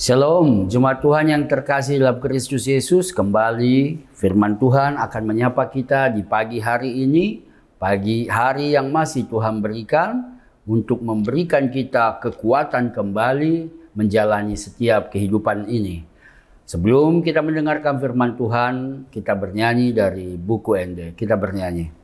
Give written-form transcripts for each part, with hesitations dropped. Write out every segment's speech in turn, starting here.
Shalom, Jemaat Tuhan yang terkasih dalam Kristus Yesus. Kembali firman Tuhan akan menyapa kita di pagi hari ini, pagi hari yang masih Tuhan berikan untuk memberikan kita kekuatan kembali menjalani setiap kehidupan ini. Sebelum kita mendengarkan firman Tuhan, kita bernyanyi dari buku Ende. Kita bernyanyi.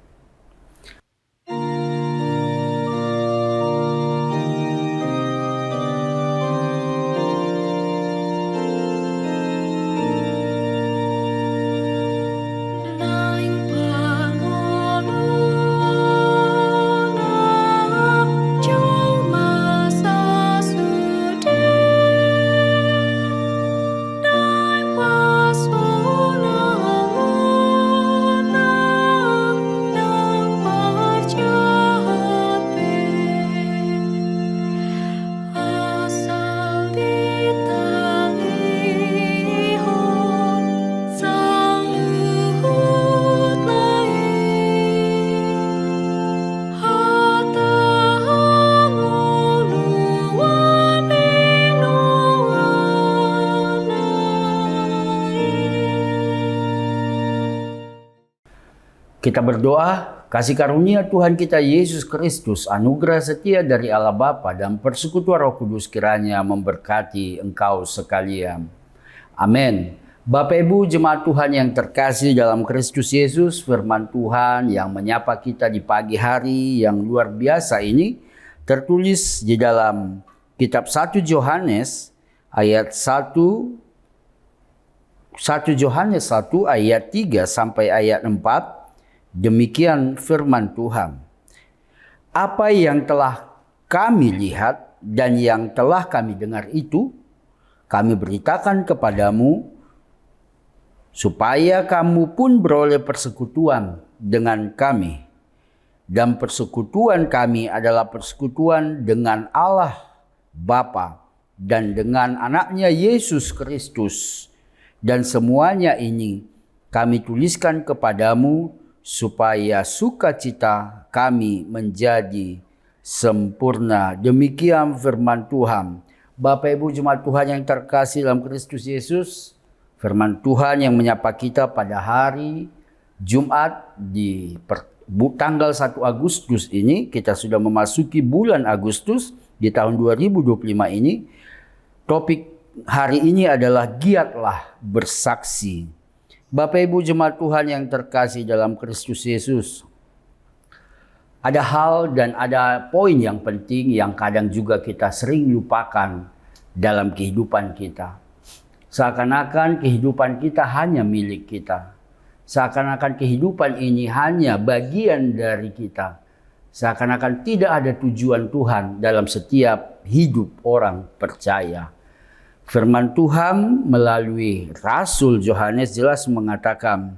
Kita berdoa, kasih karunia Tuhan kita Yesus Kristus, anugerah setia dari Allah Bapa dan persekutuan Roh Kudus kiranya memberkati engkau sekalian. Amin. Bapak Ibu jemaat Tuhan yang terkasih dalam Kristus Yesus, firman Tuhan yang menyapa kita di pagi hari yang luar biasa ini tertulis di dalam kitab 1 Yohanes ayat 1 Yohanes 1 ayat 3 sampai ayat 4. Demikian firman Tuhan. Apa yang telah kami lihat dan yang telah kami dengar itu, kami beritakan kepadamu, supaya kamu pun beroleh persekutuan dengan kami. Dan persekutuan kami adalah persekutuan dengan Allah Bapa dan dengan anaknya Yesus Kristus. Dan semuanya ini kami tuliskan kepadamu, supaya sukacita kami menjadi sempurna. Demikian firman Tuhan. Bapak Ibu jemaat Tuhan yang terkasih dalam Kristus Yesus, firman Tuhan yang menyapa kita pada hari Jumat di tanggal 1 Agustus ini. Kita sudah memasuki bulan Agustus di tahun 2025 ini. Topik hari ini adalah giatlah bersaksi. Bapak Ibu jemaat Tuhan yang terkasih dalam Kristus Yesus, ada hal dan ada poin yang penting yang kadang juga kita sering lupakan dalam kehidupan kita. Seakan-akan kehidupan kita hanya milik kita. Seakan-akan kehidupan ini hanya bagian dari kita. Seakan-akan tidak ada tujuan Tuhan dalam setiap hidup orang percaya. Firman Tuhan melalui Rasul Yohanes jelas mengatakan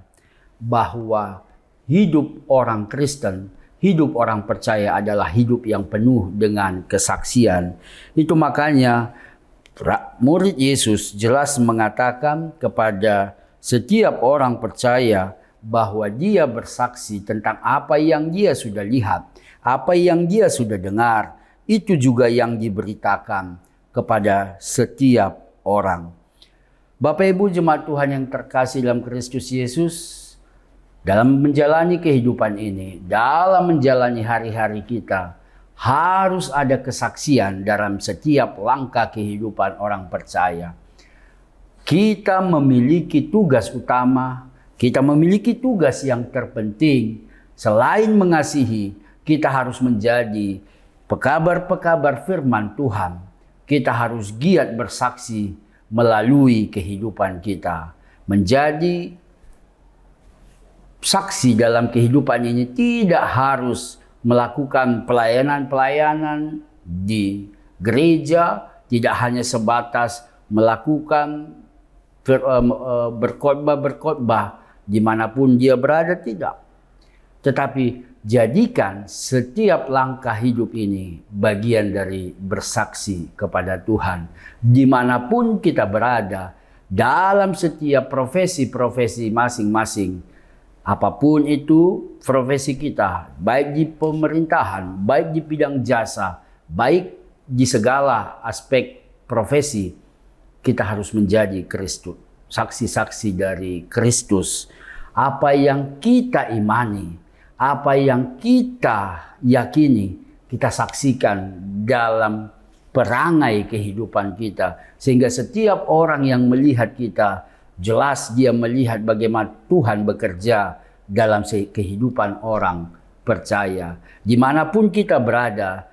bahwa hidup orang Kristen, hidup orang percaya adalah hidup yang penuh dengan kesaksian. Itu makanya murid Yesus jelas mengatakan kepada setiap orang percaya bahwa dia bersaksi tentang apa yang dia sudah lihat, apa yang dia sudah dengar, itu juga yang diberitakan kepada setiap orang. Bapak Ibu jemaat Tuhan yang terkasih dalam Kristus Yesus, dalam menjalani kehidupan ini, dalam menjalani hari-hari kita, harus ada kesaksian dalam setiap langkah kehidupan orang percaya. Kita memiliki tugas utama, kita memiliki tugas yang terpenting. Selain mengasihi, kita harus menjadi pekabar-pekabar firman Tuhan. Kita harus giat bersaksi melalui kehidupan kita. Menjadi saksi dalam kehidupan ini tidak harus melakukan pelayanan-pelayanan di gereja, tidak hanya sebatas melakukan berkhotbah dimanapun dia berada, tidak. Tetapi jadikan setiap langkah hidup ini bagian dari bersaksi kepada Tuhan. Dimanapun kita berada, dalam setiap profesi-profesi masing-masing. Apapun itu profesi kita, baik di pemerintahan, baik di bidang jasa, baik di segala aspek profesi, kita harus menjadi Kristus, saksi-saksi dari Kristus. Apa yang kita imani, apa yang kita yakini, kita saksikan dalam perangai kehidupan kita. Sehingga setiap orang yang melihat kita, jelas dia melihat bagaimana Tuhan bekerja dalam kehidupan orang percaya. Dimanapun kita berada,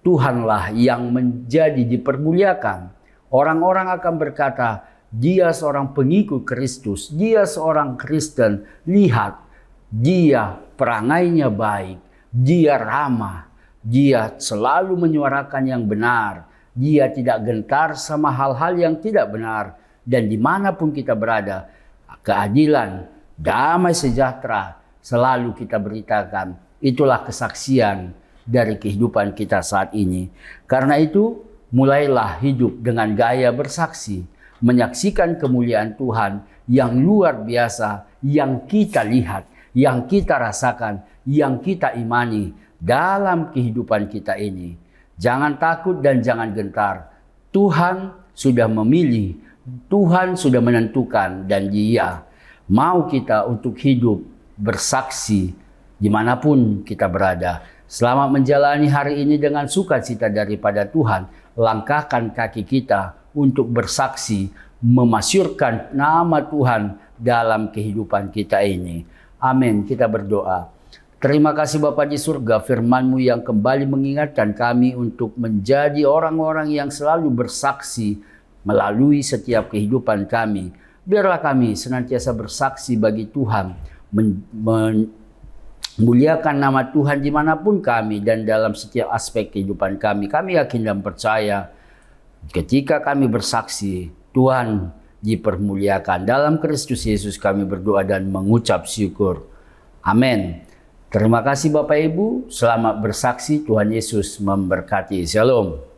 Tuhanlah yang menjadi dipermuliakan. Orang-orang akan berkata, dia seorang pengikut Kristus, dia seorang Kristen. Lihat, dia perangainya baik, dia ramah, dia selalu menyuarakan yang benar, dia tidak gentar sama hal-hal yang tidak benar. Dan dimanapun kita berada, keadilan, damai sejahtera selalu kita beritakan. Itulah kesaksian dari kehidupan kita saat ini. Karena itu, mulailah hidup dengan gaya bersaksi, menyaksikan kemuliaan Tuhan yang luar biasa, yang kita lihat, yang kita rasakan, yang kita imani dalam kehidupan kita ini. Jangan takut dan jangan gentar. Tuhan sudah memilih, Tuhan sudah menentukan, dan Dia mau kita untuk hidup bersaksi dimanapun kita berada. Selamat menjalani hari ini dengan sukacita daripada Tuhan. Langkahkan kaki kita untuk bersaksi, memasyurkan nama Tuhan dalam kehidupan kita ini. Amin. Kita berdoa. Terima kasih Bapa di surga, firman-Mu yang kembali mengingatkan kami untuk menjadi orang-orang yang selalu bersaksi melalui setiap kehidupan kami. Biarlah kami senantiasa bersaksi bagi Tuhan, memuliakan nama Tuhan dimanapun kami dan dalam setiap aspek kehidupan kami. Kami yakin dan percaya ketika kami bersaksi, Tuhan dipermuliakan. Dalam Kristus Yesus kami berdoa dan mengucap syukur. Amin. Terima kasih Bapak Ibu. Selamat bersaksi. Tuhan Yesus memberkati. Shalom.